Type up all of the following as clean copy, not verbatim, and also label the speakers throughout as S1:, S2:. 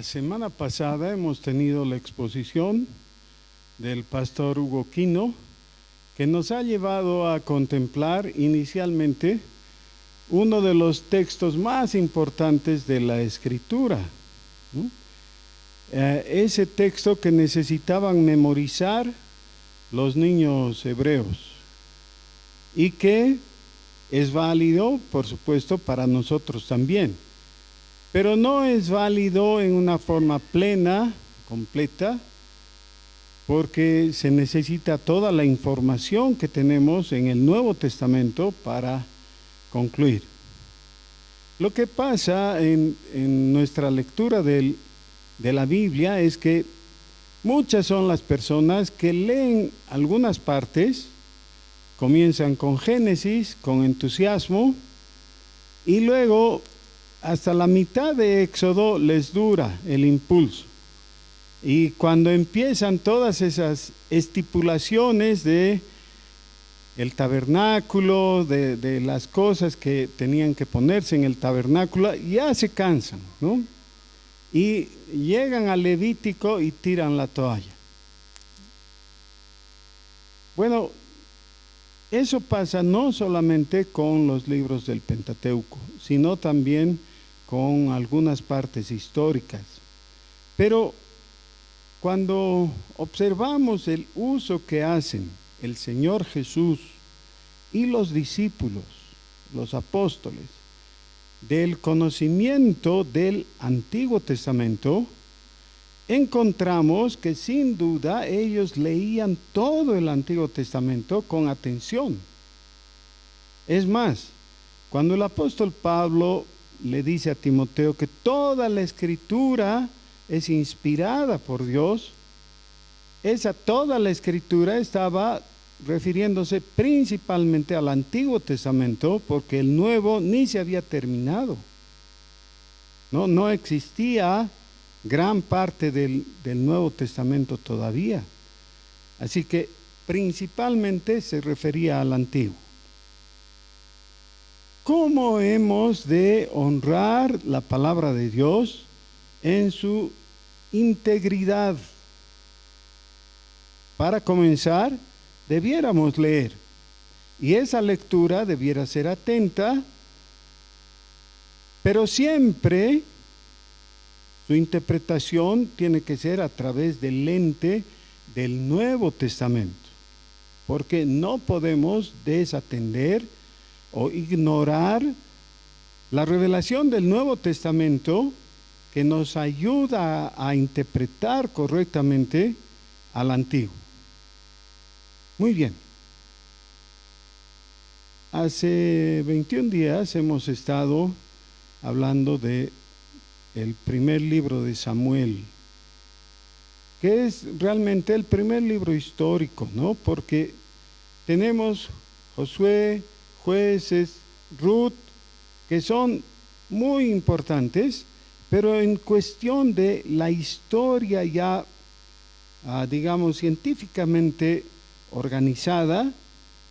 S1: semana pasada hemos tenido la exposición del pastor Hugo Quino, que nos ha llevado a contemplar inicialmente uno de los textos más importantes de la Escritura, ¿no? Ese texto que necesitaban memorizar los niños hebreos y que es válido, por supuesto, para nosotros también, pero no es válido en una forma plena, completa, porque se necesita toda la información que tenemos en el Nuevo Testamento para concluir. Lo que pasa en nuestra lectura de la Biblia es que muchas son las personas que leen algunas partes, comienzan con Génesis, con entusiasmo, y luego hasta la mitad de Éxodo les dura el impulso. Y cuando empiezan todas esas estipulaciones de el tabernáculo, de las cosas que tenían que ponerse en el tabernáculo, ya se cansan, ¿no? Y llegan al Levítico y tiran la toalla. Bueno, eso pasa no solamente con los libros del Pentateuco, sino también con algunas partes históricas. Pero cuando observamos el uso que hacen el Señor Jesús y los discípulos, los apóstoles, del conocimiento del Antiguo Testamento, encontramos que sin duda ellos leían todo el Antiguo Testamento con atención. Es más, cuando el apóstol Pablo le dice a Timoteo que toda la Escritura es inspirada por Dios, toda la Escritura estaba refiriéndose principalmente al Antiguo Testamento, porque el Nuevo ni se había terminado. No existía gran parte del Nuevo Testamento todavía. Así que principalmente se refería al Antiguo. ¿Cómo hemos de honrar la palabra de Dios en su integridad? Para comenzar, debiéramos leer, y esa lectura debiera ser atenta, pero siempre su interpretación tiene que ser a través del lente del Nuevo Testamento, porque no podemos desatender o ignorar la revelación del Nuevo Testamento que nos ayuda a interpretar correctamente al Antiguo. Muy bien. Hace 21 días hemos estado hablando de el primer libro de Samuel, que es realmente el primer libro histórico, ¿no? Porque tenemos Josué, Jueces, Ruth, que son muy importantes, pero en cuestión de la historia ya, digamos, científicamente organizada,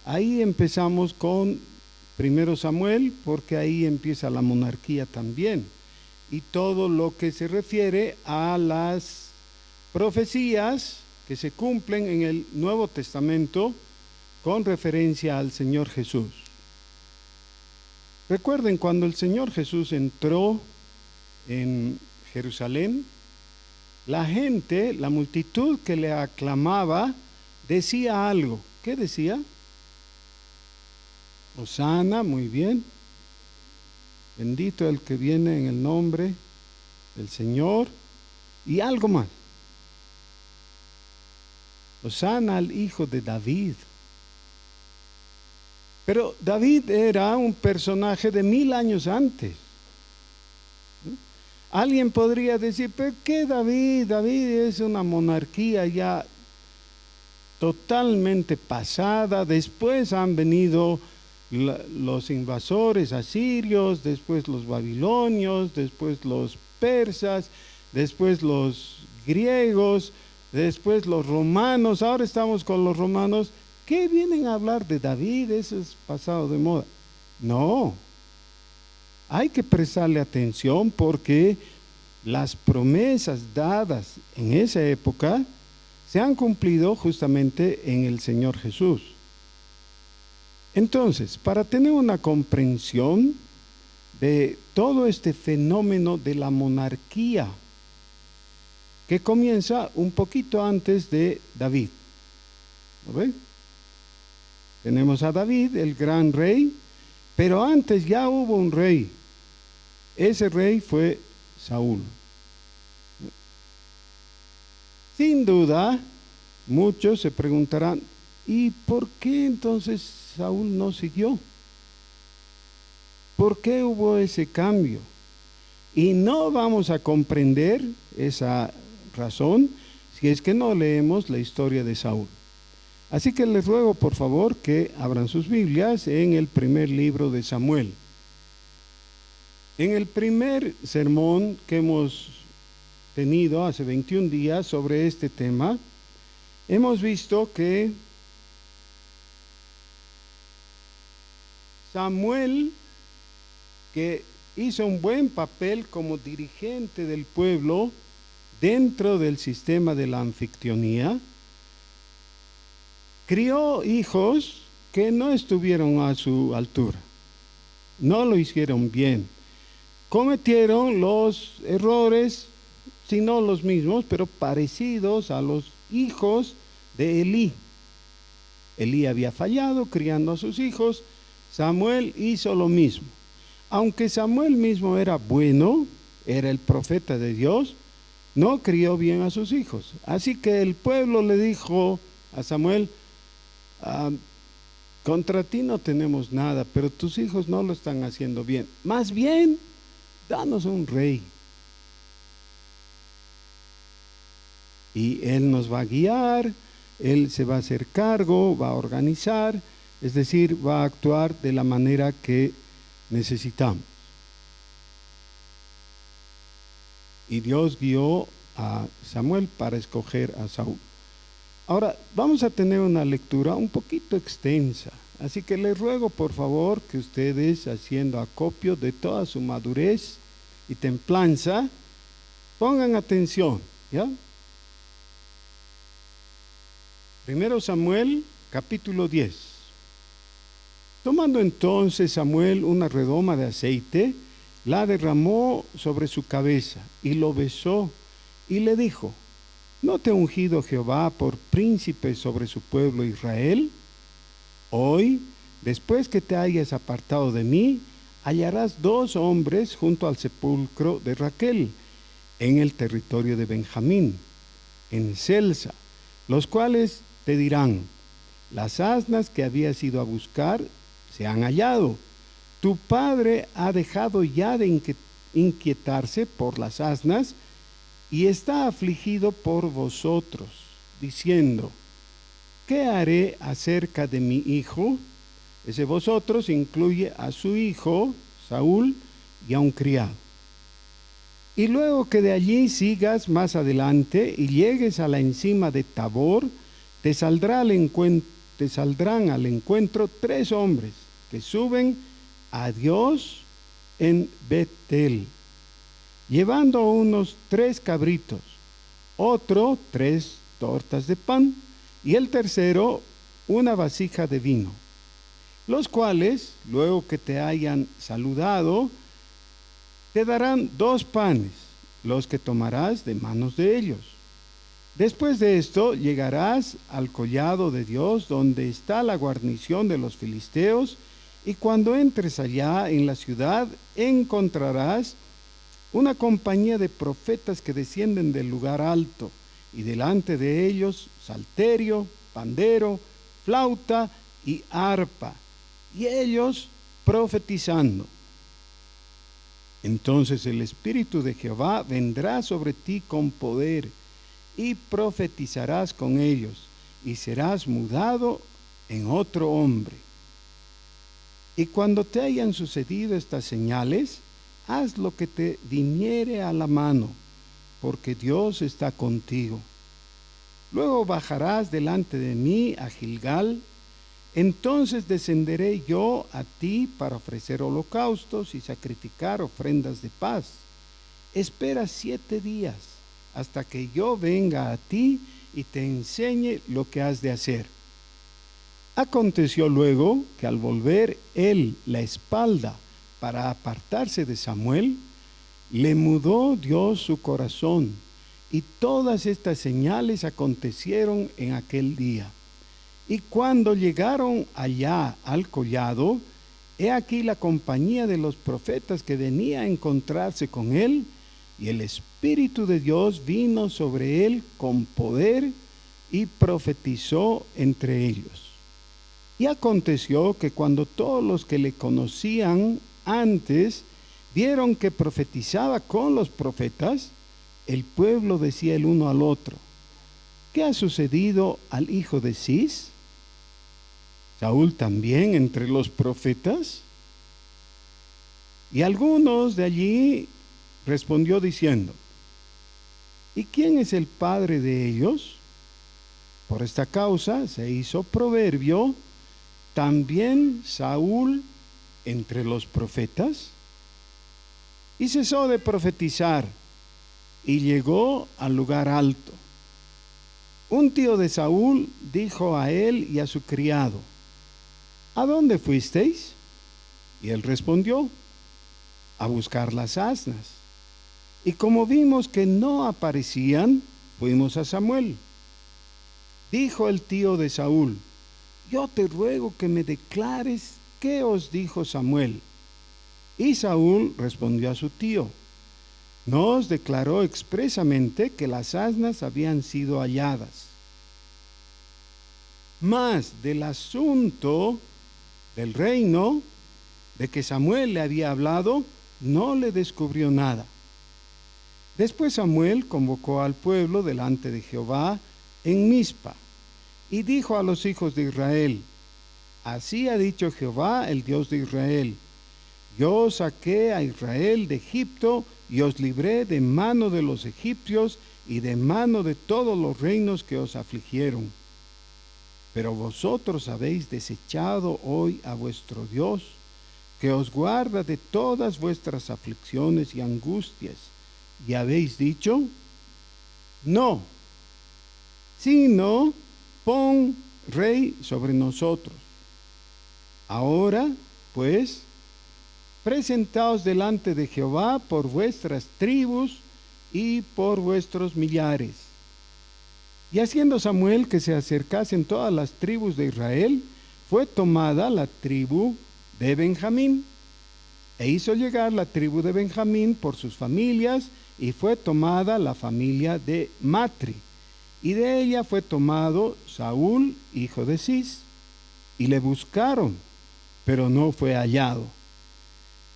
S1: ahí empezamos con primero Samuel, porque ahí empieza la monarquía también, y todo lo que se refiere a las profecías que se cumplen en el Nuevo Testamento con referencia al Señor Jesús. Recuerden cuando el Señor Jesús entró en Jerusalén, la gente, la multitud que le aclamaba, decía algo. ¿Qué decía? Hosana, muy bien. Bendito el que viene en el nombre del Señor. Y algo más. Hosana al hijo de David. Pero David era un personaje de 1000 años antes. Alguien podría decir, ¿pero qué David? David es una monarquía ya totalmente pasada. Después han venido los invasores asirios, después los babilonios, después los persas, después los griegos, después los romanos. Ahora estamos con los romanos. ¿Qué vienen a hablar de David? Eso es pasado de moda. No, hay que prestarle atención porque las promesas dadas en esa época se han cumplido justamente en el Señor Jesús. Entonces, para tener una comprensión de todo este fenómeno de la monarquía, que comienza un poquito antes de David. ¿Lo ven? Tenemos a David, el gran rey, pero antes ya hubo un rey. Ese rey fue Saúl. Sin duda, muchos se preguntarán, ¿y por qué entonces Saúl no siguió? ¿Por qué hubo ese cambio? Y no vamos a comprender esa razón si es que no leemos la historia de Saúl. Así que les ruego por favor que abran sus Biblias en el primer libro de Samuel. En el primer sermón que hemos tenido hace 21 días sobre este tema, hemos visto que Samuel, que hizo un buen papel como dirigente del pueblo dentro del sistema de la anfitrionía, crió hijos que no estuvieron a su altura, no lo hicieron bien, cometieron los errores, si no los mismos, pero parecidos a los hijos de Elí. Elí había fallado criando a sus hijos, Samuel hizo lo mismo. Aunque Samuel mismo era bueno, era el profeta de Dios, no crió bien a sus hijos. Así que el pueblo le dijo a Samuel, contra ti no tenemos nada, pero tus hijos no lo están haciendo bien. Más bien, danos un rey. Y él nos va a guiar, él se va a hacer cargo, va a organizar, es decir, va a actuar de la manera que necesitamos. Y Dios guió a Samuel para escoger a Saúl. Ahora, vamos a tener una lectura un poquito extensa, así que les ruego por favor que ustedes, haciendo acopio de toda su madurez y templanza, pongan atención, ¿ya? Primero Samuel, capítulo 10. Tomando entonces Samuel una redoma de aceite, la derramó sobre su cabeza y lo besó y le dijo, ¿no te ha ungido Jehová por príncipe sobre su pueblo Israel? Hoy, después que te hayas apartado de mí, hallarás 2 hombres junto al sepulcro de Raquel, en el territorio de Benjamín, en Selsa, los cuales te dirán, las asnas que habías ido a buscar se han hallado. Tu padre ha dejado ya de inquietarse por las asnas y está afligido por vosotros, diciendo, ¿qué haré acerca de mi hijo? Ese vosotros incluye a su hijo, Saúl, y a un criado. Y luego que de allí sigas más adelante y llegues a la encima de Tabor, te saldrán al encuentro 3 hombres que suben a Dios en Betel, llevando unos 3 cabritos, otro 3 tortas de pan, y el tercero una vasija de vino, los cuales, luego que te hayan saludado, te darán 2 panes, los que tomarás de manos de ellos. Después de esto llegarás al collado de Dios, donde está la guarnición de los filisteos, y cuando entres allá en la ciudad, encontrarás una compañía de profetas que descienden del lugar alto, y delante de ellos salterio, pandero, flauta y arpa, y ellos profetizando. Entonces el Espíritu de Jehová vendrá sobre ti con poder, y profetizarás con ellos, y serás mudado en otro hombre. Y cuando te hayan sucedido estas señales, haz lo que te viniere a la mano, porque Dios está contigo. Luego bajarás delante de mí a Gilgal, entonces descenderé yo a ti para ofrecer holocaustos y sacrificar ofrendas de paz. espera 7 días hasta que yo venga a ti y te enseñe lo que has de hacer. Aconteció luego que al volver él la espalda para apartarse de Samuel, le mudó Dios su corazón, y todas estas señales acontecieron en aquel día. Y cuando llegaron allá al collado, he aquí la compañía de los profetas que venía a encontrarse con él, y el Espíritu de Dios vino sobre él con poder y profetizó entre ellos. Y aconteció que cuando todos los que le conocían antes vieron que profetizaba con los profetas, el pueblo decía el uno al otro: ¿qué ha sucedido al hijo de Cis? ¿Saúl también entre los profetas? Y algunos de allí respondió diciendo: ¿y quién es el padre de ellos? Por esta causa se hizo proverbio: también Saúl entre los profetas. Y cesó de profetizar y llegó al lugar alto. Un tío de Saúl dijo a él y a su criado: ¿a dónde fuisteis? Y él respondió: a buscar las asnas. Y como vimos que no aparecían, fuimos a Samuel. Dijo el tío de Saúl: yo te ruego que me declares qué os dijo Samuel. Y Saúl respondió a su tío: nos declaró expresamente que las asnas habían sido halladas. Mas del asunto del reino de que Samuel le había hablado, no le descubrió nada. Después Samuel convocó al pueblo delante de Jehová en Mizpa y dijo a los hijos de Israel: así ha dicho Jehová, el Dios de Israel: yo os saqué a Israel de Egipto y os libré de mano de los egipcios y de mano de todos los reinos que os afligieron. Pero vosotros habéis desechado hoy a vuestro Dios, que os guarda de todas vuestras aflicciones y angustias, y habéis dicho: no, sino pon rey sobre nosotros. Ahora, pues, presentaos delante de Jehová por vuestras tribus y por vuestros millares. Y haciendo Samuel que se acercasen todas las tribus de Israel, fue tomada la tribu de Benjamín, e hizo llegar la tribu de Benjamín por sus familias, y fue tomada la familia de Matri, y de ella fue tomado Saúl, hijo de Cis, y le buscaron, pero no fue hallado.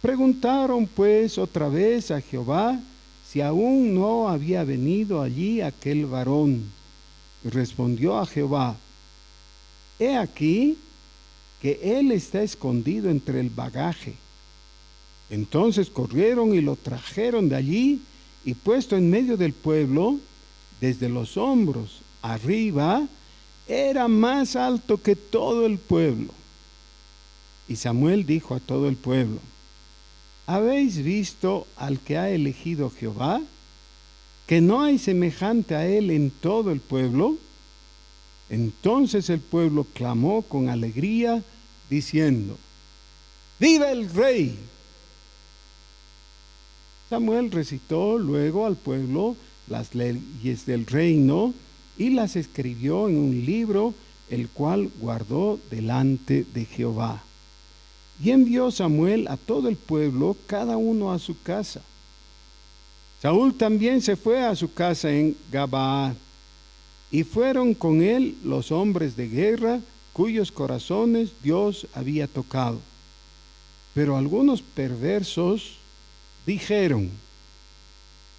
S1: Preguntaron pues otra vez a Jehová si aún no había venido allí aquel varón. Y respondió a Jehová: he aquí que él está escondido entre el bagaje. Entonces corrieron y lo trajeron de allí, y puesto en medio del pueblo, desde los hombros arriba, era más alto que todo el pueblo. Y Samuel dijo a todo el pueblo: ¿habéis visto al que ha elegido Jehová? ¿Que no hay semejante a él en todo el pueblo? Entonces el pueblo clamó con alegría, diciendo: ¡viva el rey! Samuel recitó luego al pueblo las leyes del reino y las escribió en un libro, el cual guardó delante de Jehová. Y envió Samuel a todo el pueblo, cada uno a su casa. Saúl también se fue a su casa en Gabaa, y fueron con él los hombres de guerra, cuyos corazones Dios había tocado. Pero algunos perversos dijeron: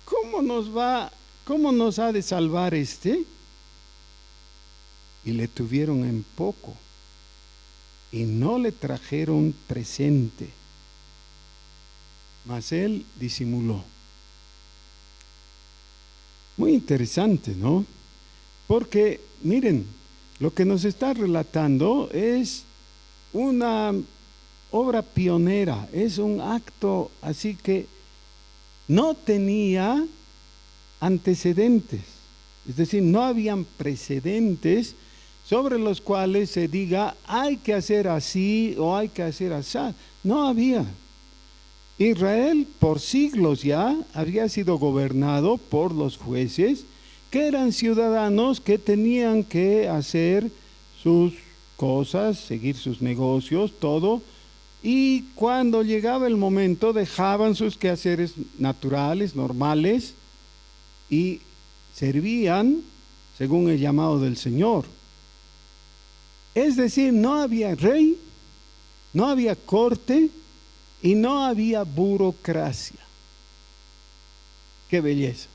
S1: ¿cómo nos ha de salvar este? Y le tuvieron en poco, y no le trajeron presente, mas él disimuló. Muy interesante, ¿no? Porque, miren, lo que nos está relatando es una obra pionera, es un acto así que no tenía antecedentes, es decir, no habían precedentes sobre los cuales se diga hay que hacer así o hay que hacer así. No había. Israel por siglos ya había sido gobernado por los jueces, que eran ciudadanos que tenían que hacer sus cosas, seguir sus negocios, todo, y cuando llegaba el momento dejaban sus quehaceres naturales, normales, y servían según el llamado del Señor. Es decir, no había rey, no había corte y no había burocracia. Qué belleza,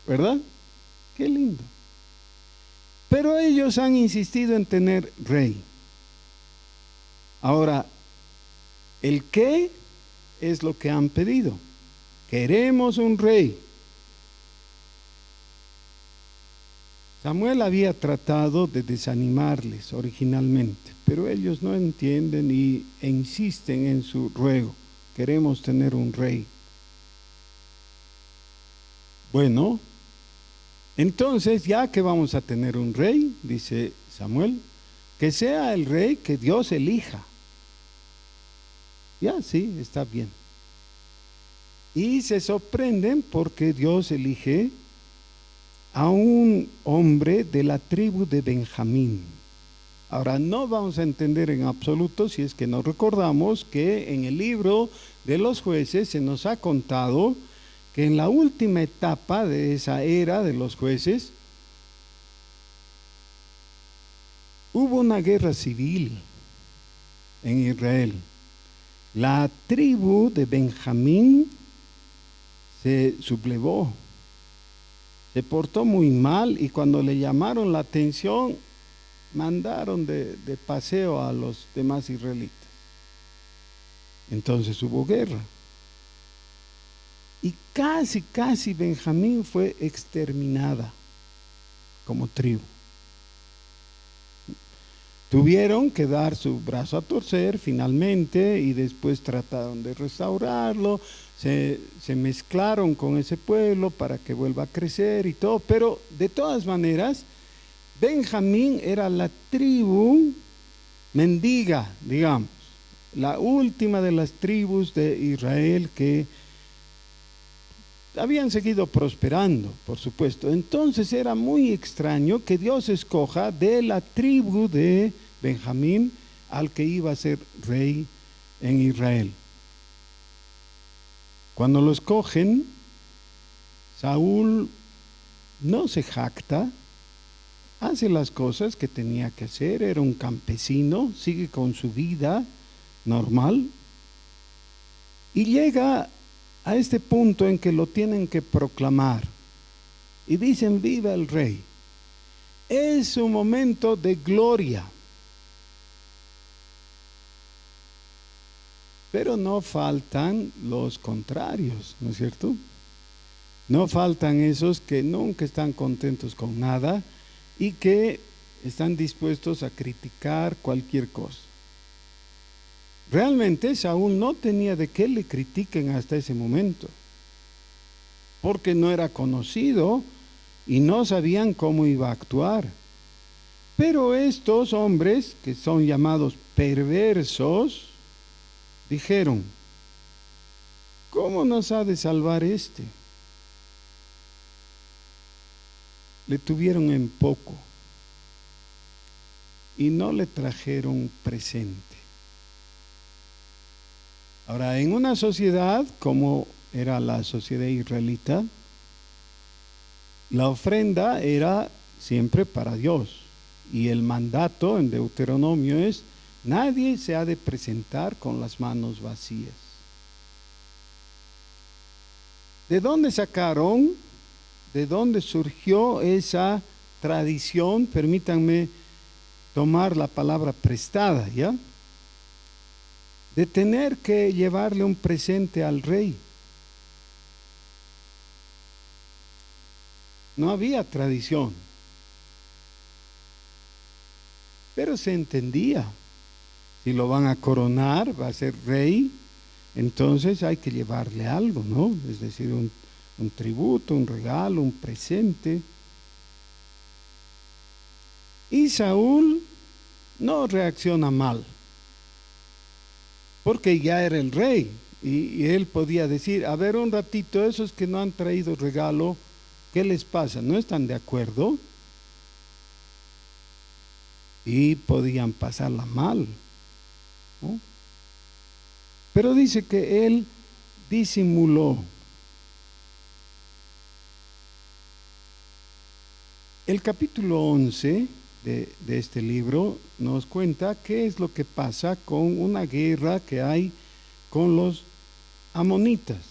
S1: ¿verdad? Qué lindo. Pero ellos han insistido en tener rey. Ahora, ¿el qué es lo que han pedido? Queremos un rey. Samuel había tratado de desanimarles originalmente, pero ellos no entienden e insisten en su ruego. Queremos tener un rey. Bueno, entonces ya que vamos a tener un rey, dice Samuel, que sea el rey que Dios elija. Ya, sí, está bien. Y se sorprenden porque Dios elige a un hombre de la tribu de Benjamín. Ahora, no vamos a entender en absoluto si es que no recordamos que en el libro de los jueces se nos ha contado que en la última etapa de esa era de los jueces hubo una guerra civil en Israel. La tribu de Benjamín se sublevó, se portó muy mal y cuando le llamaron la atención, mandaron de paseo a los demás israelitas. Entonces hubo guerra. Y casi Benjamín fue exterminada como tribu. Tuvieron que dar su brazo a torcer finalmente y después trataron de restaurarlo, se mezclaron con ese pueblo para que vuelva a crecer y todo, pero de todas maneras, Benjamín era la tribu mendiga, digamos, la última de las tribus de Israel que habían seguido prosperando, por supuesto. Entonces era muy extraño que Dios escoja de la tribu de Benjamín al que iba a ser rey en Israel. Cuando lo escogen, Saúl no se jacta, hace las cosas que tenía que hacer, era un campesino, sigue con su vida normal y llega a este punto en que lo tienen que proclamar y dicen viva el rey. Es un momento de gloria, pero no faltan los contrarios, ¿no es cierto? No faltan esos que nunca están contentos con nada y que están dispuestos a criticar cualquier cosa. Realmente Saúl no tenía de qué le critiquen hasta ese momento, porque no era conocido y no sabían cómo iba a actuar. Pero estos hombres, que son llamados perversos, dijeron, ¿cómo nos ha de salvar este? Le tuvieron en poco y no le trajeron presente. Ahora, en una sociedad como era la sociedad israelita, la ofrenda era siempre para Dios. Y el mandato en Deuteronomio es, nadie se ha de presentar con las manos vacías. ¿De dónde sacaron? ¿De dónde surgió esa tradición? Permítanme tomar la palabra prestada, ¿ya? De tener que llevarle un presente al rey. No había tradición, pero se entendía, si lo van a coronar, va a ser rey, entonces hay que llevarle algo, ¿no? Es decir, un tributo, un regalo, un presente. Y Saúl no reacciona mal, porque ya era el rey, y él podía decir, a ver un ratito, esos que no han traído regalo, ¿qué les pasa? ¿No están de acuerdo? Y podían pasarla mal, ¿no? Pero dice que él disimuló. El capítulo 11 de este libro nos cuenta qué es lo que pasa con una guerra que hay con los amonitas.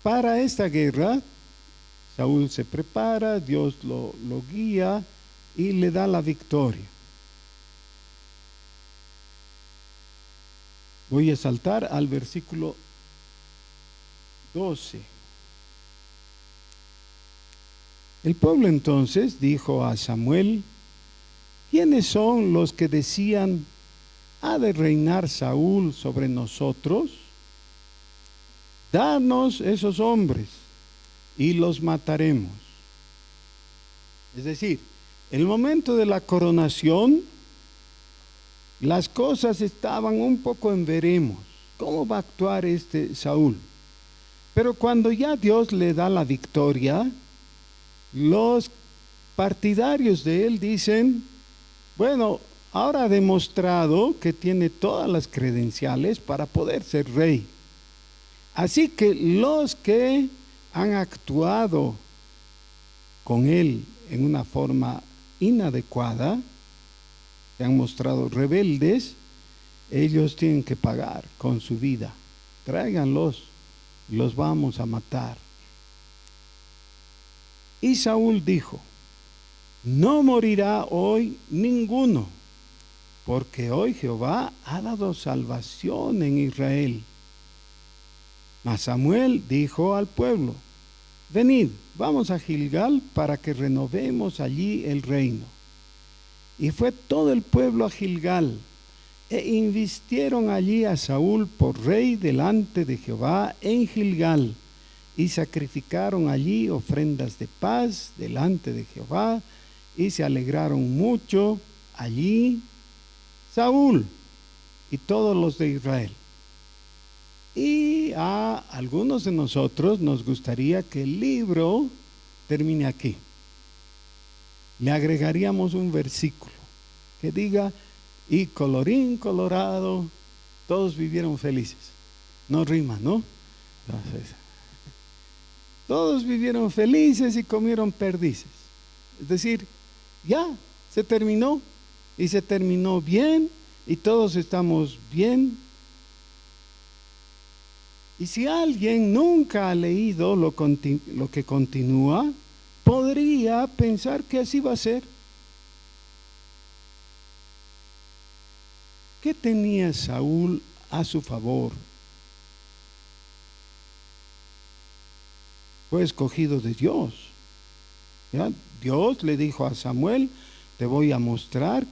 S1: Para esta guerra, Saúl se prepara, Dios lo guía y le da la victoria. Voy a saltar al versículo 12. El pueblo entonces dijo a Samuel, ¿quiénes son los que decían, ha de reinar Saúl sobre nosotros? Danos esos hombres y los mataremos. Es decir, el momento de la coronación, las cosas estaban un poco en veremos. ¿Cómo va a actuar este Saúl? Pero cuando ya Dios le da la victoria, los partidarios de él dicen, bueno, ahora ha demostrado que tiene todas las credenciales para poder ser rey. Así que los que han actuado con él en una forma inadecuada, se han mostrado rebeldes, ellos tienen que pagar con su vida. Tráiganlos, los vamos a matar. Y Saúl dijo, no morirá hoy ninguno, porque hoy Jehová ha dado salvación en Israel. Mas Samuel dijo al pueblo, venid, vamos a Gilgal para que renovemos allí el reino. Y fue todo el pueblo a Gilgal, e invistieron allí a Saúl por rey delante de Jehová en Gilgal, y sacrificaron allí ofrendas de paz delante de Jehová, y se alegraron mucho allí Saúl y todos los de Israel. Y a algunos de nosotros nos gustaría que el libro termine aquí. Le agregaríamos un versículo que diga, y colorín colorado, todos vivieron felices. No rima, ¿no? Entonces, todos vivieron felices y comieron perdices. Es decir, ya se terminó, y se terminó bien, y todos estamos bien. Y si alguien nunca ha leído lo que continúa, podría pensar que así va a ser. ¿Qué tenía Saúl a su favor? Fue escogido de Dios. ¿Ya? Dios le dijo a Samuel, te voy a mostrar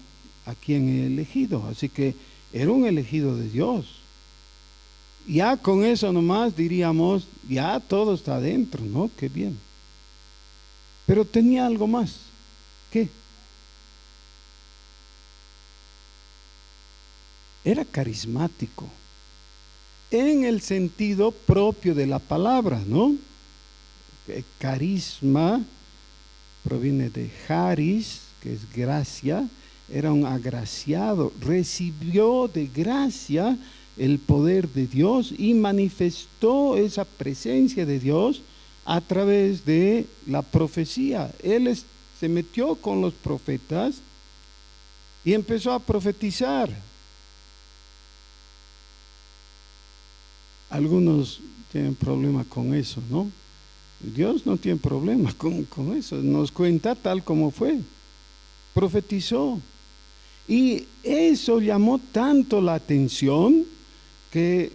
S1: a quién he elegido. Así que era un elegido de Dios. Ya con eso nomás diríamos, ya todo está adentro, ¿no? Qué bien. Pero tenía algo más. ¿Qué? Era carismático, en el sentido propio de la palabra, ¿no? Carisma proviene de charis, que es gracia, era un agraciado, recibió de gracia el poder de Dios y manifestó esa presencia de Dios a través de la profecía. Él se metió con los profetas y empezó a profetizar. Algunos tienen problema con eso, ¿no? Dios no tiene problema con eso, nos cuenta tal como fue, profetizó. Y eso llamó tanto la atención que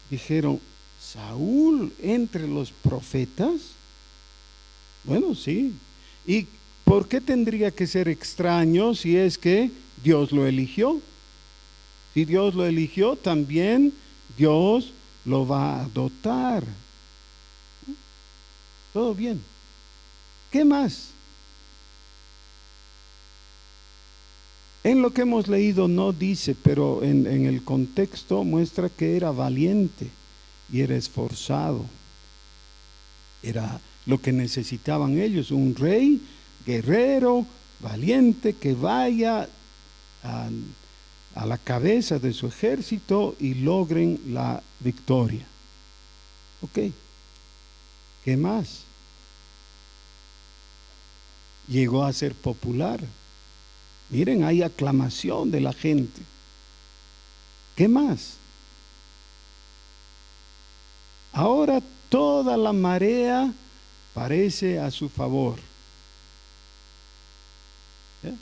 S1: dijeron, ¿Saúl entre los profetas? Bueno, sí. ¿Y por qué tendría que ser extraño si es que Dios lo eligió. Si Dios lo eligió, también Dios lo va a dotar. Todo bien. ¿Qué más? En lo que hemos leído no dice, pero en el contexto muestra que era valiente y era esforzado. Era lo que necesitaban ellos, un rey guerrero, valiente, que vaya a la cabeza de su ejército y logren la victoria. Ok, ¿qué más? Llegó a ser popular. Miren, hay aclamación de la gente. ¿Qué más? Ahora toda la marea parece a su favor. ¿Eh?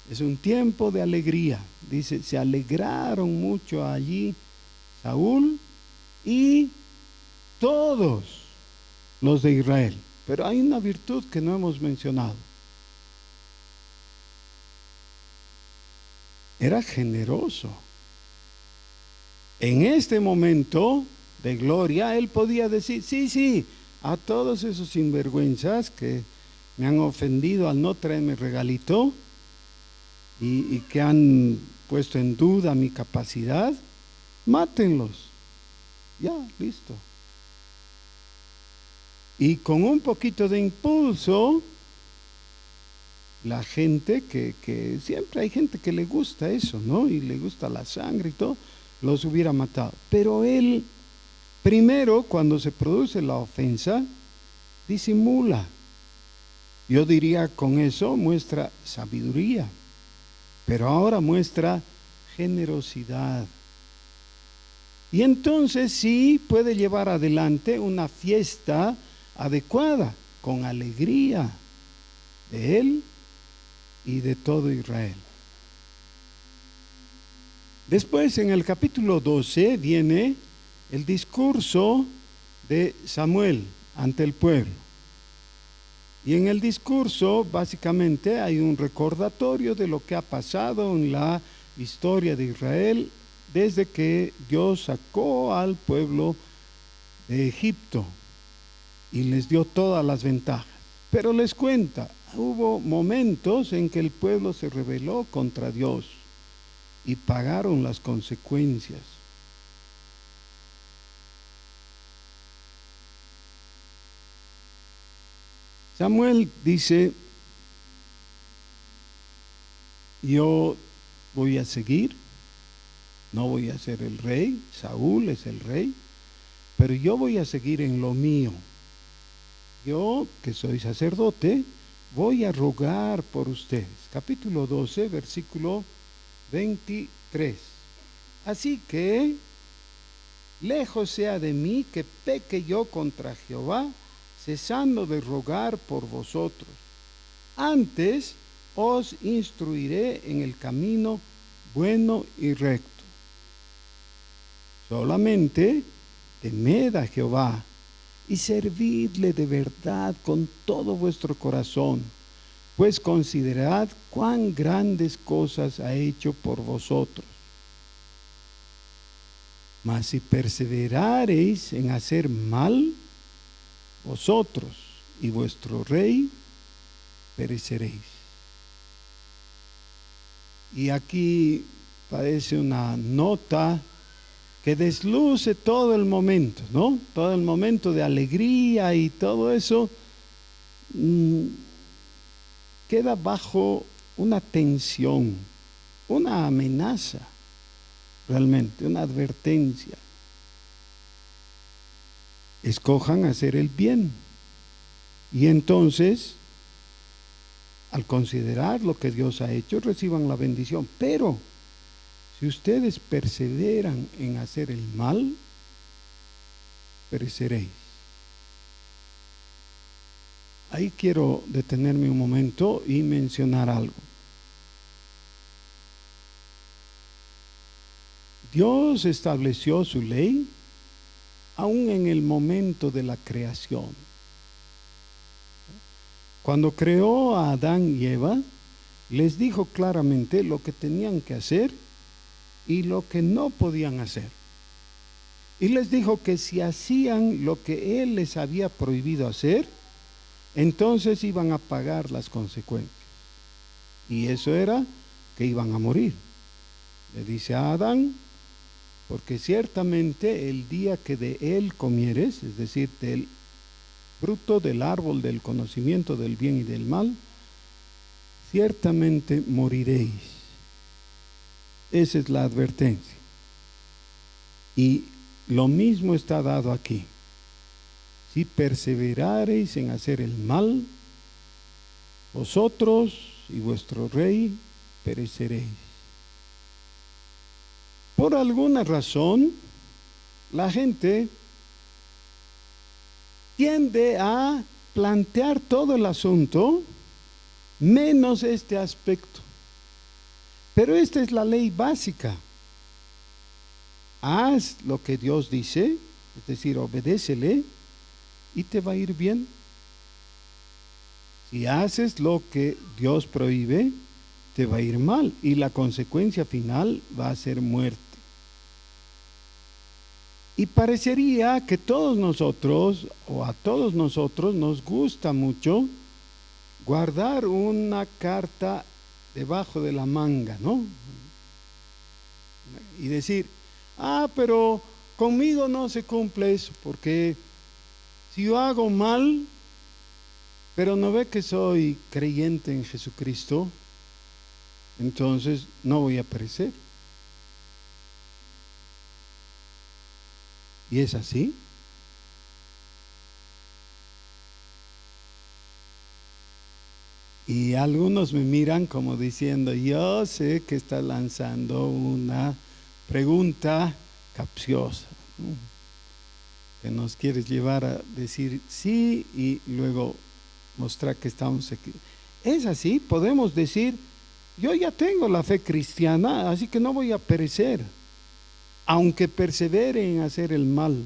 S1: Es un tiempo de alegría. Dice, se alegraron mucho allí Saúl y todos los de Israel. Pero hay una virtud que no hemos mencionado. Era generoso. En este momento de gloria, él podía decir, sí, a todos esos sinvergüenzas que me han ofendido al no traerme regalito y que han puesto en duda mi capacidad, mátenlos. Ya, listo. Y con un poquito de impulso, la gente que siempre hay gente que le gusta eso, ¿no? Y le gusta la sangre y todo, los hubiera matado. Pero él, primero, cuando se produce la ofensa, disimula. Yo diría con eso muestra sabiduría, pero ahora muestra generosidad. Y entonces sí puede llevar adelante una fiesta adecuada, con alegría de él y de todo Israel. Después, en el capítulo 12, viene el discurso de Samuel ante el pueblo. Y en el discurso, básicamente, hay un recordatorio de lo que ha pasado en la historia de Israel desde que Dios sacó al pueblo de Egipto y les dio todas las ventajas. Pero les cuenta, hubo momentos en que el pueblo se rebeló contra Dios y pagaron las consecuencias. Samuel dice, yo voy a seguir, no voy a ser el rey, Saúl es el rey, pero yo voy a seguir en lo mío. Yo, que soy sacerdote, voy a rogar por ustedes. Capítulo 12, versículo 23. Así que, lejos sea de mí que peque yo contra Jehová, cesando de rogar por vosotros. Antes os instruiré en el camino bueno y recto. Solamente temed a Jehová y servidle de verdad con todo vuestro corazón, pues considerad cuán grandes cosas ha hecho por vosotros. Mas si perseverareis en hacer mal, vosotros y vuestro rey pereceréis. Y aquí parece una nota que desluce todo el momento, ¿no? Todo el momento de alegría y todo eso queda bajo una tensión, una amenaza, realmente, una advertencia. Escojan hacer el bien. Y entonces, al considerar lo que Dios ha hecho, reciban la bendición. Pero, si ustedes perseveran en hacer el mal, pereceréis. Ahí quiero detenerme un momento y mencionar algo. Dios estableció su ley aún en el momento de la creación. Cuando creó a Adán y Eva, les dijo claramente lo que tenían que hacer y lo que no podían hacer. Y les dijo que si hacían lo que Él les había prohibido hacer, entonces iban a pagar las consecuencias. Y eso era que iban a morir. Le dice a Adán, porque ciertamente el día que de él comieres, es decir, del fruto del árbol del conocimiento del bien y del mal, ciertamente moriréis. Esa es la advertencia. Y lo mismo está dado aquí. Si perseverareis en hacer el mal, vosotros y vuestro rey pereceréis. Por alguna razón, la gente tiende a plantear todo el asunto menos este aspecto. Pero esta es la ley básica. Haz lo que Dios dice, es decir, obedécele y te va a ir bien. Si haces lo que Dios prohíbe, te va a ir mal y la consecuencia final va a ser muerte. Y parecería que todos nosotros, o a todos nosotros, nos gusta mucho guardar una carta debajo de la manga, ¿no? Y decir, pero conmigo no se cumple eso, porque si yo hago mal, pero no ve que soy creyente en Jesucristo, entonces no voy a perecer. ¿Y es así? Y algunos me miran como diciendo, yo sé que está lanzando una pregunta capciosa, ¿no? Que nos quieres llevar a decir sí y luego mostrar que estamos aquí. ¿Es así? Podemos decir, yo ya tengo la fe cristiana, así que no voy a perecer, aunque persevere en hacer el mal.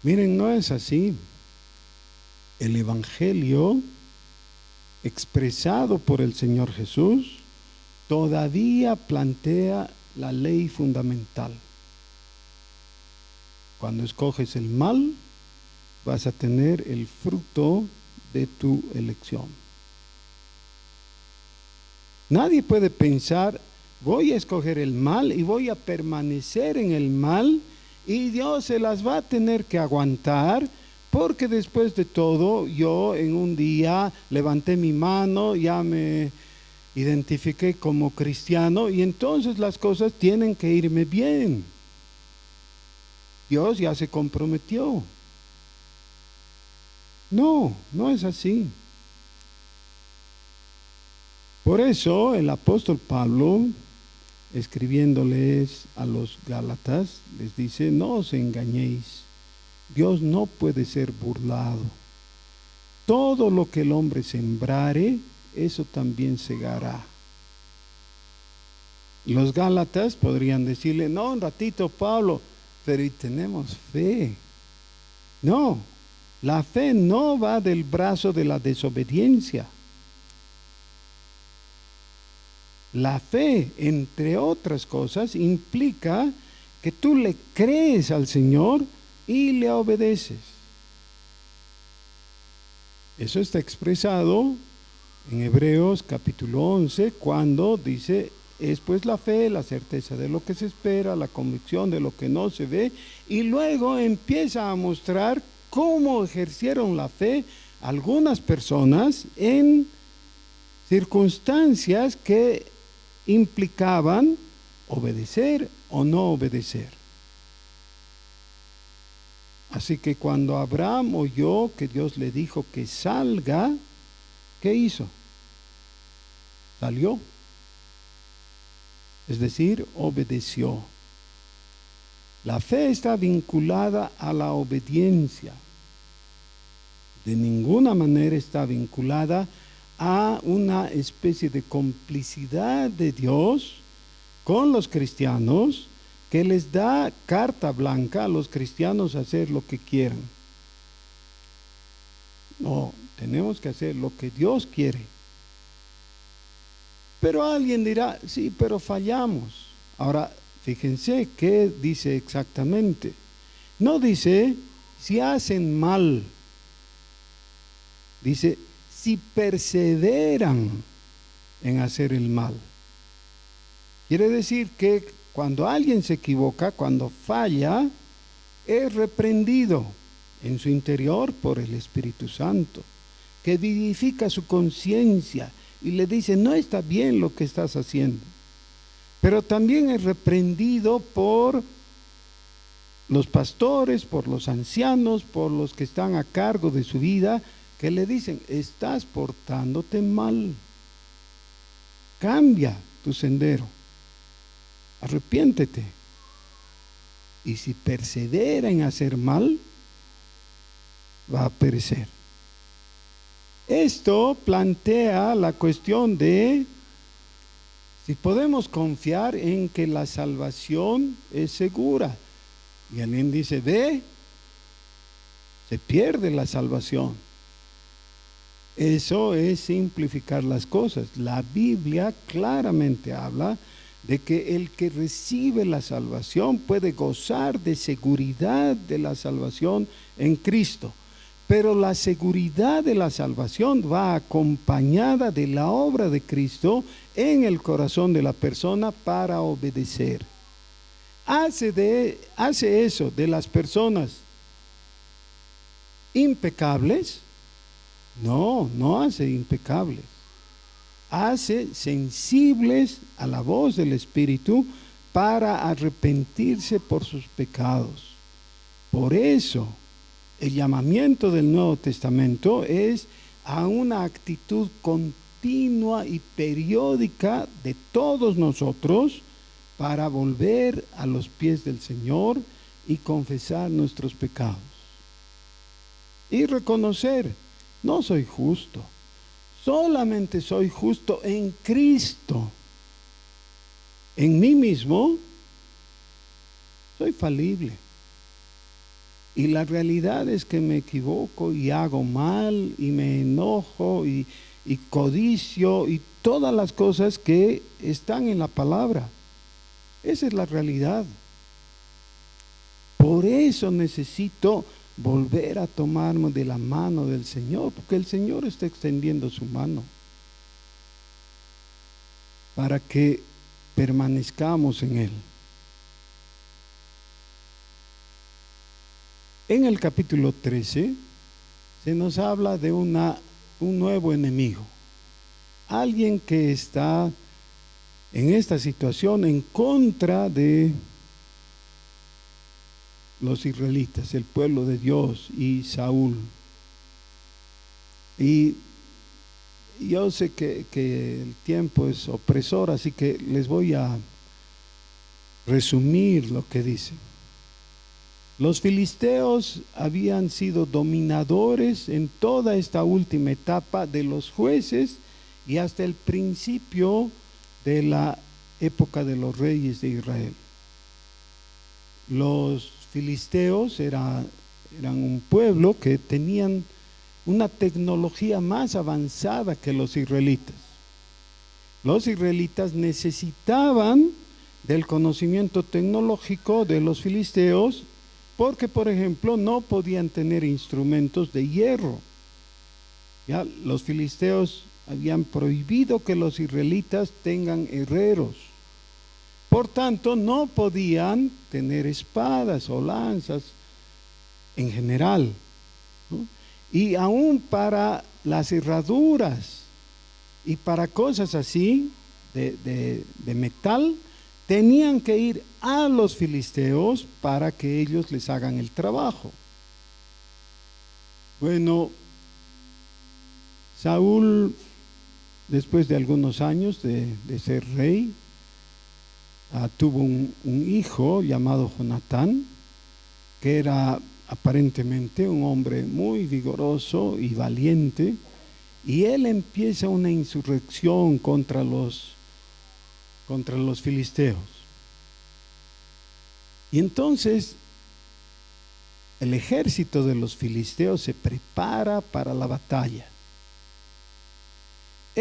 S1: Miren, no es así. El Evangelio expresado por el Señor Jesús todavía plantea la ley fundamental. Cuando escoges el mal, vas a tener el fruto de tu elección. Nadie puede pensar, voy a escoger el mal y voy a permanecer en el mal y Dios se las va a tener que aguantar, porque después de todo yo en un día levanté mi mano, ya me identifiqué como cristiano y entonces las cosas tienen que irme bien. Dios ya se comprometió. No, no es así. Por eso el apóstol Pablo, escribiéndoles a los Gálatas, les dice, no os engañéis, Dios no puede ser burlado. Todo lo que el hombre sembrare, eso también segará. Los Gálatas podrían decirle, no, un ratito Pablo, pero y tenemos fe. No, la fe no va del brazo de la desobediencia. La fe, entre otras cosas, implica que tú le crees al Señor y le obedeces. Eso está expresado en Hebreos capítulo 11, cuando dice, es pues la fe, la certeza de lo que se espera, la convicción de lo que no se ve, y luego empieza a mostrar cómo ejercieron la fe algunas personas en circunstancias que implicaban obedecer o no obedecer. Así que cuando Abraham oyó que Dios le dijo que salga, ¿qué hizo? Salió. Es decir, obedeció. La fe está vinculada a la obediencia. De ninguna manera está vinculada a una especie de complicidad de Dios con los cristianos, que les da carta blanca a los cristianos a hacer lo que quieran. No, tenemos que hacer lo que Dios quiere. Pero alguien dirá, sí, pero fallamos. Ahora, fíjense qué dice exactamente. No dice si hacen mal. Dice si perseveran en hacer el mal. Quiere decir que cuando alguien se equivoca, cuando falla, es reprendido en su interior por el Espíritu Santo, que vivifica su conciencia y le dice, no está bien lo que estás haciendo. Pero también es reprendido por los pastores, por los ancianos, por los que están a cargo de su vida, que le dicen, estás portándote mal, cambia tu sendero, arrepiéntete. Y si persevera en hacer mal, va a perecer. Esto plantea la cuestión de si podemos confiar en que la salvación es segura. Y alguien dice, se pierde la salvación. Eso es simplificar las cosas. La Biblia claramente habla de que el que recibe la salvación puede gozar de seguridad de la salvación en Cristo. Pero la seguridad de la salvación va acompañada de la obra de Cristo en el corazón de la persona para obedecer. Hace eso de las personas impecables. No hace impecables. Hace sensibles a la voz del Espíritu para arrepentirse por sus pecados. Por eso, el llamamiento del Nuevo Testamento es a una actitud continua y periódica de todos nosotros para volver a los pies del Señor y confesar nuestros pecados. Y reconocer, no soy justo, solamente soy justo en Cristo. En mí mismo soy falible. Y la realidad es que me equivoco y hago mal y me enojo y codicio y todas las cosas que están en la palabra. Esa es la realidad. Por eso necesito volver a tomarme de la mano del Señor, porque el Señor está extendiendo su mano para que permanezcamos en Él. En el capítulo 13 se nos habla de un nuevo enemigo, alguien que está en esta situación en contra de los israelitas, el pueblo de Dios y Saúl. Y yo sé que el tiempo es opresor, así que les voy a resumir lo que dice. Los filisteos habían sido dominadores en toda esta última etapa de los jueces y hasta el principio de la época de los reyes de Israel. Los filisteos eran un pueblo que tenían una tecnología más avanzada que los israelitas. Los israelitas necesitaban del conocimiento tecnológico de los filisteos porque, por ejemplo, no podían tener instrumentos de hierro. Ya los filisteos habían prohibido que los israelitas tengan herreros. Por tanto, no podían tener espadas o lanzas en general, ¿no? Y aún para las herraduras y para cosas así de metal, tenían que ir a los filisteos para que ellos les hagan el trabajo. Bueno, Saúl, después de algunos años de ser rey, tuvo un hijo llamado Jonatán, que era aparentemente un hombre muy vigoroso y valiente, y él empieza una insurrección contra los filisteos. Y entonces el ejército de los filisteos se prepara para la batalla.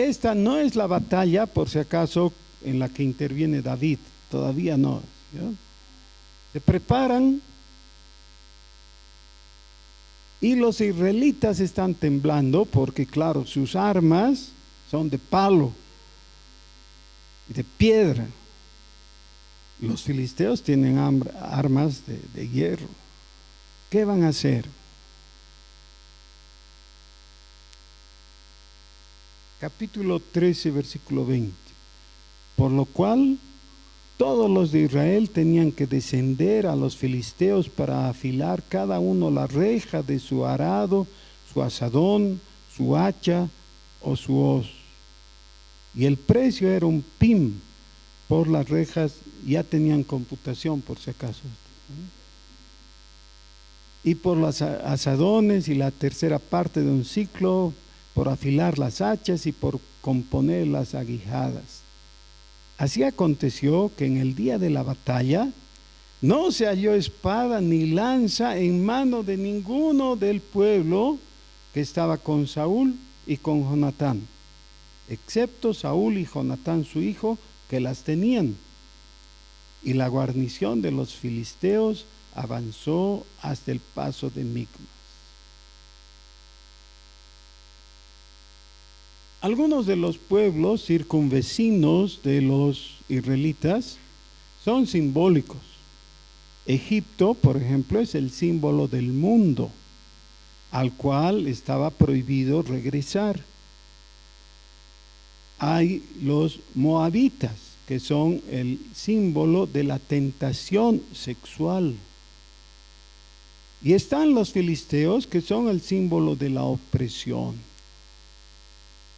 S1: esta no es la batalla, por si acaso, en la que interviene David, todavía no. ¿Ya? Se preparan y los israelitas están temblando porque, claro, sus armas son de palo y de piedra. Los filisteos tienen armas de hierro. ¿Qué van a hacer? Capítulo 13, versículo 20. Por lo cual todos los de Israel tenían que descender a los filisteos para afilar cada uno la reja de su arado, su asadón, su hacha o su hoz. Y el precio era un pim por las rejas, ya tenían computación por si acaso. Y por los asadones y la tercera parte de un ciclo, por afilar las hachas y por componer las aguijadas. Así aconteció que en el día de la batalla no se halló espada ni lanza en mano de ninguno del pueblo que estaba con Saúl y con Jonatán, excepto Saúl y Jonatán su hijo, que las tenían. Y la guarnición de los filisteos avanzó hasta el paso de Micmas. Algunos de los pueblos circunvecinos de los israelitas son simbólicos. Egipto, por ejemplo, es el símbolo del mundo, al cual estaba prohibido regresar. Hay los moabitas, que son el símbolo de la tentación sexual. Y están los filisteos, que son el símbolo de la opresión.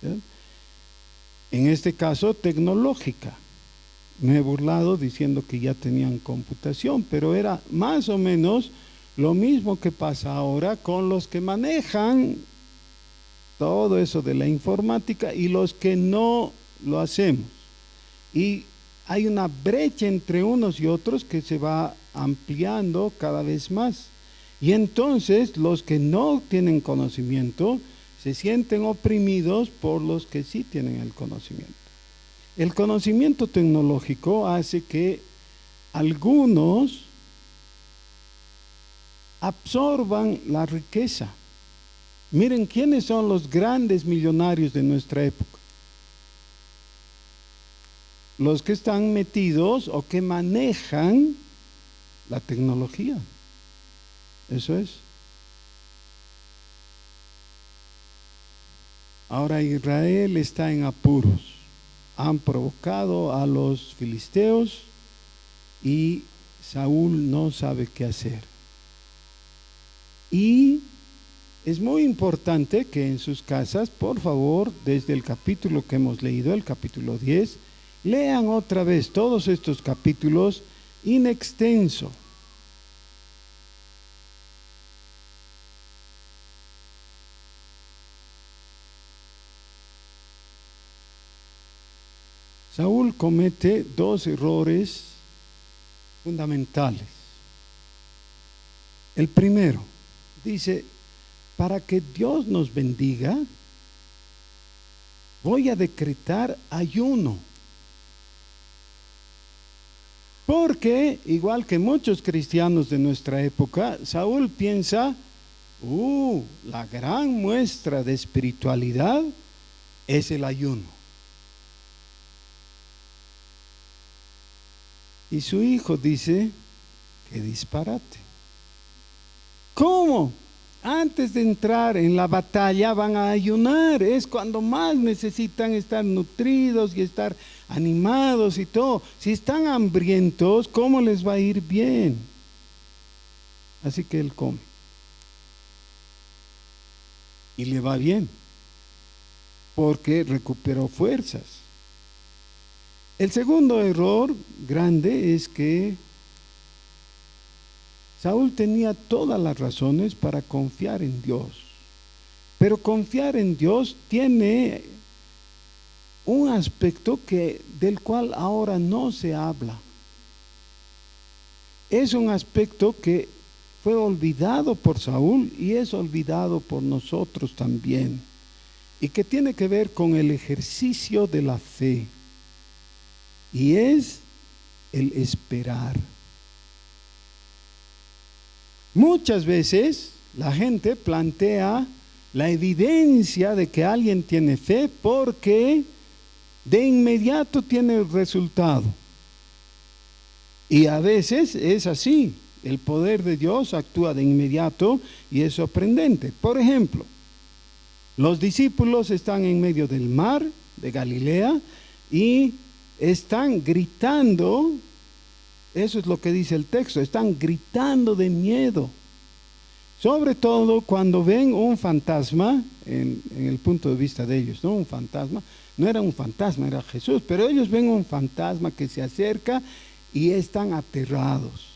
S1: ¿Sí? En este caso, tecnológica. Me he burlado diciendo que ya tenían computación, pero era más o menos lo mismo que pasa ahora con los que manejan todo eso de la informática y los que no lo hacemos. Y hay una brecha entre unos y otros que se va ampliando cada vez más. Y entonces los que no tienen conocimiento se sienten oprimidos por los que sí tienen el conocimiento. El conocimiento tecnológico hace que algunos absorban la riqueza. Miren quiénes son los grandes millonarios de nuestra época. Los que están metidos o que manejan la tecnología. Eso es. Ahora Israel está en apuros. Han provocado a los filisteos y Saúl no sabe qué hacer. Y es muy importante que en sus casas, por favor, desde el capítulo que hemos leído, el capítulo 10, lean otra vez todos estos capítulos in extenso. Saúl comete dos errores fundamentales. El primero, dice, para que Dios nos bendiga, voy a decretar ayuno. Porque, igual que muchos cristianos de nuestra época, Saúl piensa, la gran muestra de espiritualidad es el ayuno. Y su hijo dice, qué disparate. ¿Cómo? Antes de entrar en la batalla van a ayunar, es cuando más necesitan estar nutridos y estar animados y todo. Si están hambrientos, ¿cómo les va a ir bien? Así que él come. Y le va bien, porque recuperó fuerzas. El segundo error grande es que Saúl tenía todas las razones para confiar en Dios, pero confiar en Dios tiene un aspecto del cual ahora no se habla. Es un aspecto que fue olvidado por Saúl y es olvidado por nosotros también. y que tiene que ver con el ejercicio de la fe, y es el esperar. Muchas veces la gente plantea la evidencia de que alguien tiene fe porque de inmediato tiene el resultado. Y a veces es así, el poder de Dios actúa de inmediato y es sorprendente. Por ejemplo, los discípulos están en medio del mar de Galilea y están gritando, eso es lo que dice el texto, están gritando de miedo. Sobre todo cuando ven un fantasma, en el punto de vista de ellos, ¿no? Un fantasma, no era un fantasma, era Jesús, pero ellos ven un fantasma que se acerca y están aterrados.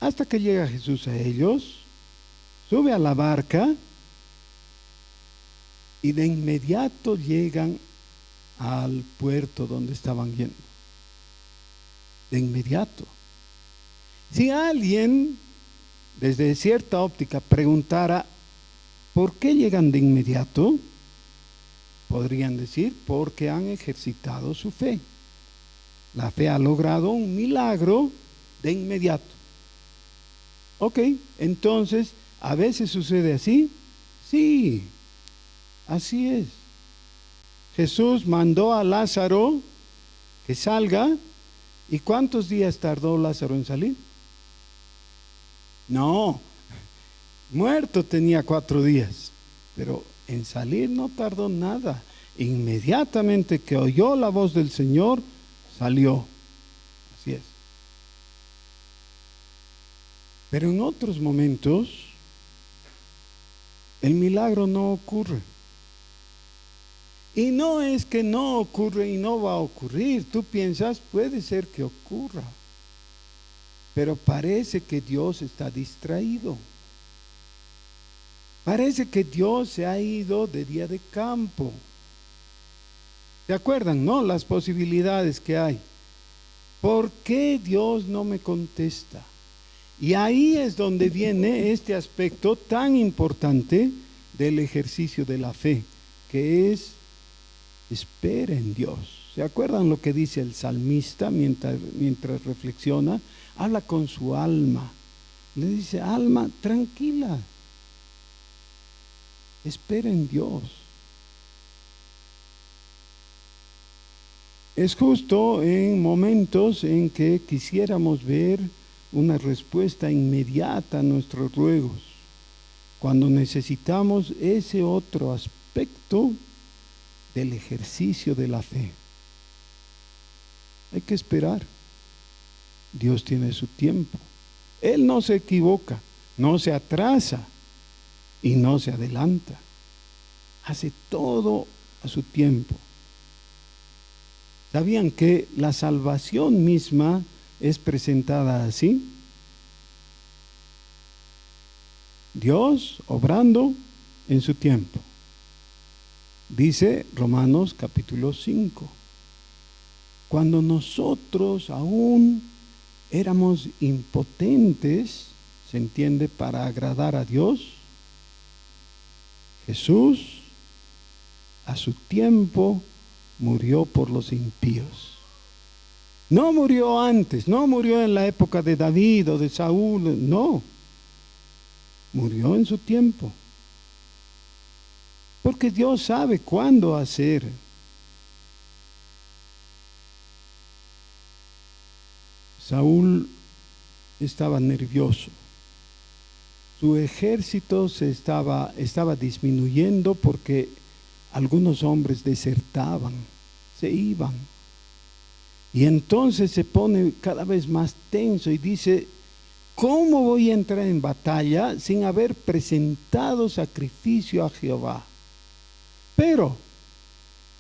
S1: Hasta que llega Jesús a ellos, sube a la barca y de inmediato llegan al puerto donde estaban yendo. De inmediato. Si alguien desde cierta óptica preguntara ¿por qué llegan de inmediato? Podrían decir porque han ejercitado su fe. La fe ha logrado un milagro de inmediato. Ok, entonces, ¿a veces sucede así? Sí, así es. Jesús mandó a Lázaro que salga. ¿Y cuántos días tardó Lázaro en salir? No, muerto tenía 4 días, pero en salir no tardó nada. Inmediatamente que oyó la voz del Señor, salió. Así es. Pero en otros momentos, el milagro no ocurre. Y no es que no ocurre y no va a ocurrir. Tú piensas, puede ser que ocurra. Pero parece que Dios está distraído. Parece que Dios se ha ido de día de campo. ¿Se acuerdan, no? Las posibilidades que hay. ¿Por qué Dios no me contesta? Y ahí es donde viene este aspecto tan importante del ejercicio de la fe, que es espera en Dios. ¿Se acuerdan lo que dice el salmista mientras reflexiona? Habla con su alma. Le dice, alma, tranquila. Espera en Dios. Es justo en momentos en que quisiéramos ver una respuesta inmediata a nuestros ruegos, cuando necesitamos ese otro aspecto del ejercicio de la fe. Hay que esperar. Dios tiene su tiempo. Él no se equivoca, no se atrasa y no se adelanta. Hace todo a su tiempo. ¿Sabían que la salvación misma es presentada así? Dios obrando en su tiempo. Dice Romanos capítulo 5. Cuando nosotros aún éramos impotentes, ¿se entiende?, para agradar a Dios, Jesús a su tiempo murió por los impíos. No murió antes, no murió en la época de David o de Saúl, no. Murió en su tiempo. Porque Dios sabe cuándo hacer. Saúl estaba nervioso. Su ejército estaba disminuyendo porque algunos hombres desertaban, se iban. Y entonces se pone cada vez más tenso y dice, ¿cómo voy a entrar en batalla sin haber presentado sacrificio a Jehová? Pero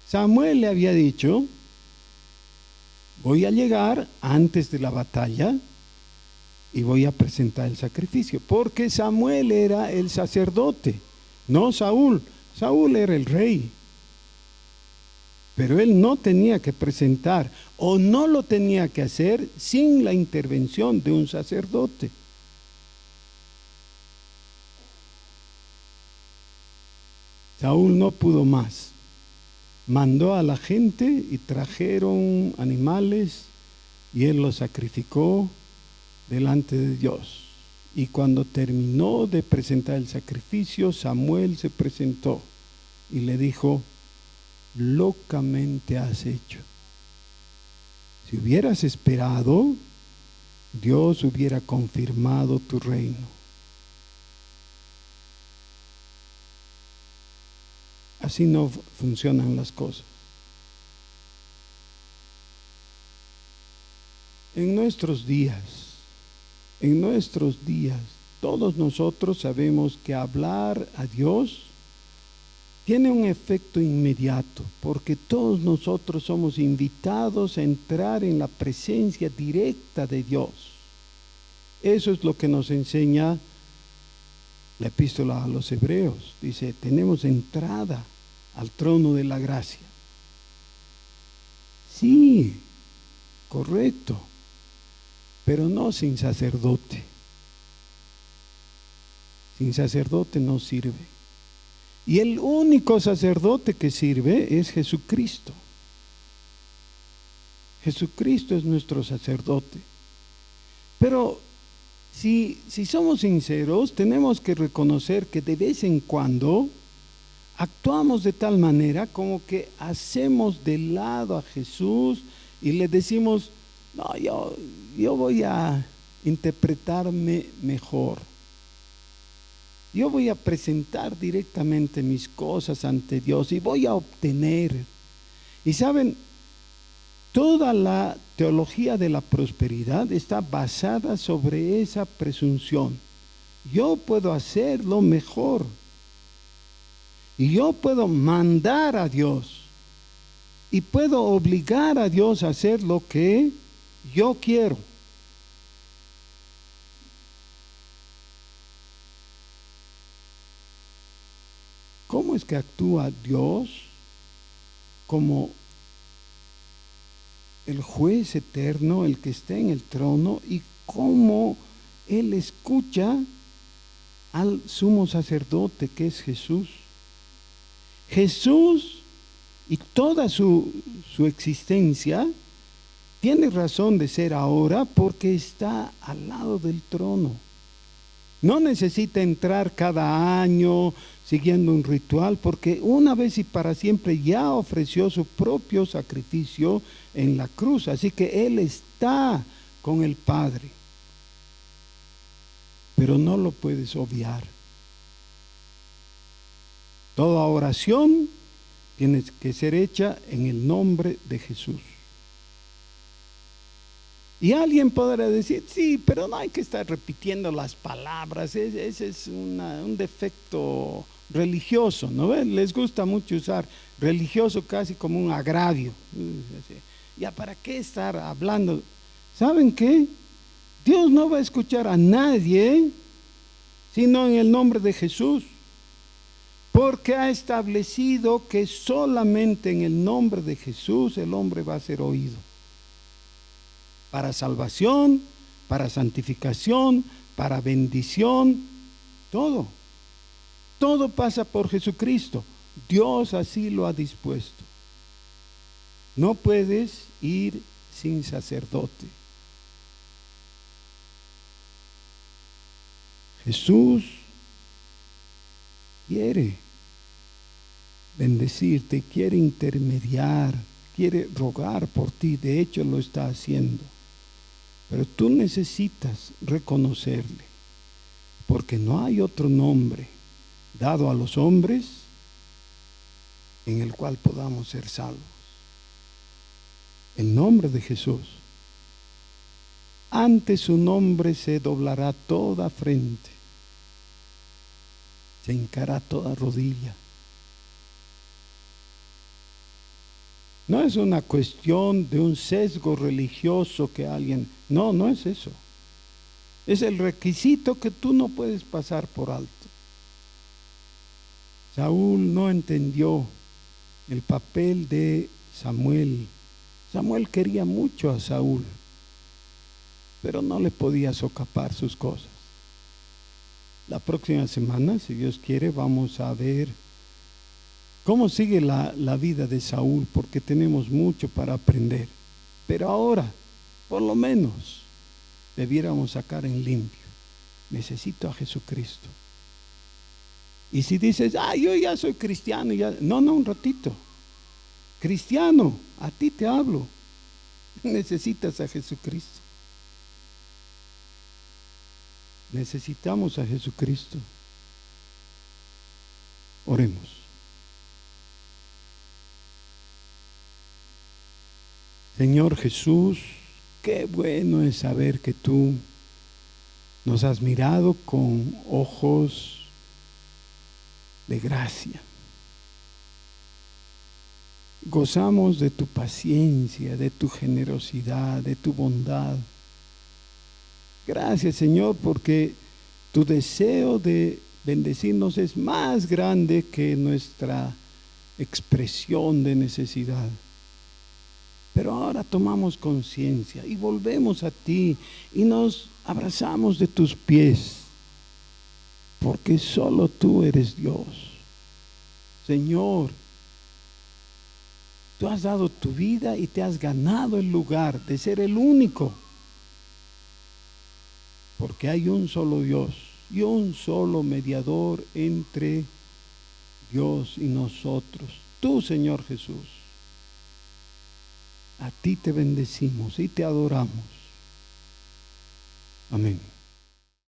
S1: Samuel le había dicho, voy a llegar antes de la batalla y voy a presentar el sacrificio, porque Samuel era el sacerdote, no Saúl. Saúl era el rey, pero él no tenía que presentar o no lo tenía que hacer sin la intervención de un sacerdote. Saúl no pudo más. Mandó a la gente y trajeron animales y él los sacrificó delante de Dios. Y cuando terminó de presentar el sacrificio, Samuel se presentó y le dijo: locamente has hecho. Si hubieras esperado, Dios hubiera confirmado tu reino. Así no funcionan las cosas. En nuestros días, todos nosotros sabemos que hablar a Dios tiene un efecto inmediato, porque todos nosotros somos invitados a entrar en la presencia directa de Dios. Eso es lo que nos enseña la epístola a los Hebreos. Dice, tenemos entrada al trono de la gracia. Sí, correcto, pero no sin sacerdote. Sin sacerdote no sirve. Y el único sacerdote que sirve es Jesucristo. Jesucristo es nuestro sacerdote. Pero si somos sinceros, tenemos que reconocer que de vez en cuando actuamos de tal manera como que hacemos de lado a Jesús y le decimos, no, yo voy a interpretarme mejor. Yo voy a presentar directamente mis cosas ante Dios y voy a obtener. Y saben, toda la teología de la prosperidad está basada sobre esa presunción. Yo puedo hacerlo mejor. Y yo puedo mandar a Dios. Y puedo obligar a Dios a hacer lo que yo quiero. ¿Cómo es que actúa Dios como el juez eterno, el que está en el trono, y cómo Él escucha al sumo sacerdote que es Jesús? Jesús y toda su existencia tiene razón de ser ahora porque está al lado del trono. No necesita entrar cada año siguiendo un ritual, porque una vez y para siempre ya ofreció su propio sacrificio en la cruz. Así que Él está con el Padre. Pero no lo puedes obviar. Toda oración tiene que ser hecha en el nombre de Jesús. Y alguien podrá decir, sí, pero no hay que estar repitiendo las palabras, ese es un defecto religioso, ¿no ven? Les gusta mucho usar religioso casi como un agravio. Ya, ¿para qué estar hablando? ¿Saben qué? Dios no va a escuchar a nadie sino en el nombre de Jesús, porque ha establecido que solamente en el nombre de Jesús el hombre va a ser oído. Para salvación, para santificación, para bendición, todo pasa por Jesucristo. Dios así lo ha dispuesto. No puedes ir sin sacerdote. Jesús quiere bendecirte, quiere intermediar, quiere rogar por ti, de hecho lo está haciendo. Pero tú necesitas reconocerle, porque no hay otro nombre dado a los hombres en el cual podamos ser salvos. El nombre de Jesús. Ante su nombre se doblará toda frente, se hincará toda rodilla. No es una cuestión de un sesgo religioso que alguien... No es eso. Es el requisito que tú no puedes pasar por alto. Saúl no entendió el papel de Samuel. Samuel quería mucho a Saúl, pero no le podía socapar sus cosas. La próxima semana, si Dios quiere, vamos a ver cómo sigue la vida de Saúl, porque tenemos mucho para aprender. Pero ahora, por lo menos, debiéramos sacar en limpio. Necesito a Jesucristo. Y si dices, yo ya soy cristiano, no, un ratito. Cristiano, a ti te hablo. Necesitas a Jesucristo. Necesitamos a Jesucristo. Oremos. Señor Jesús, qué bueno es saber que tú nos has mirado con ojos de gracia. Gozamos de tu paciencia, de tu generosidad, de tu bondad. Gracias, Señor, porque tu deseo de bendecirnos es más grande que nuestra expresión de necesidad. Pero ahora tomamos conciencia y volvemos a ti y nos abrazamos de tus pies, porque solo tú eres Dios. Señor, tú has dado tu vida y te has ganado el lugar de ser el único, porque hay un solo Dios y un solo mediador entre Dios y nosotros, tú, Señor Jesús. A ti te bendecimos y te adoramos. Amén.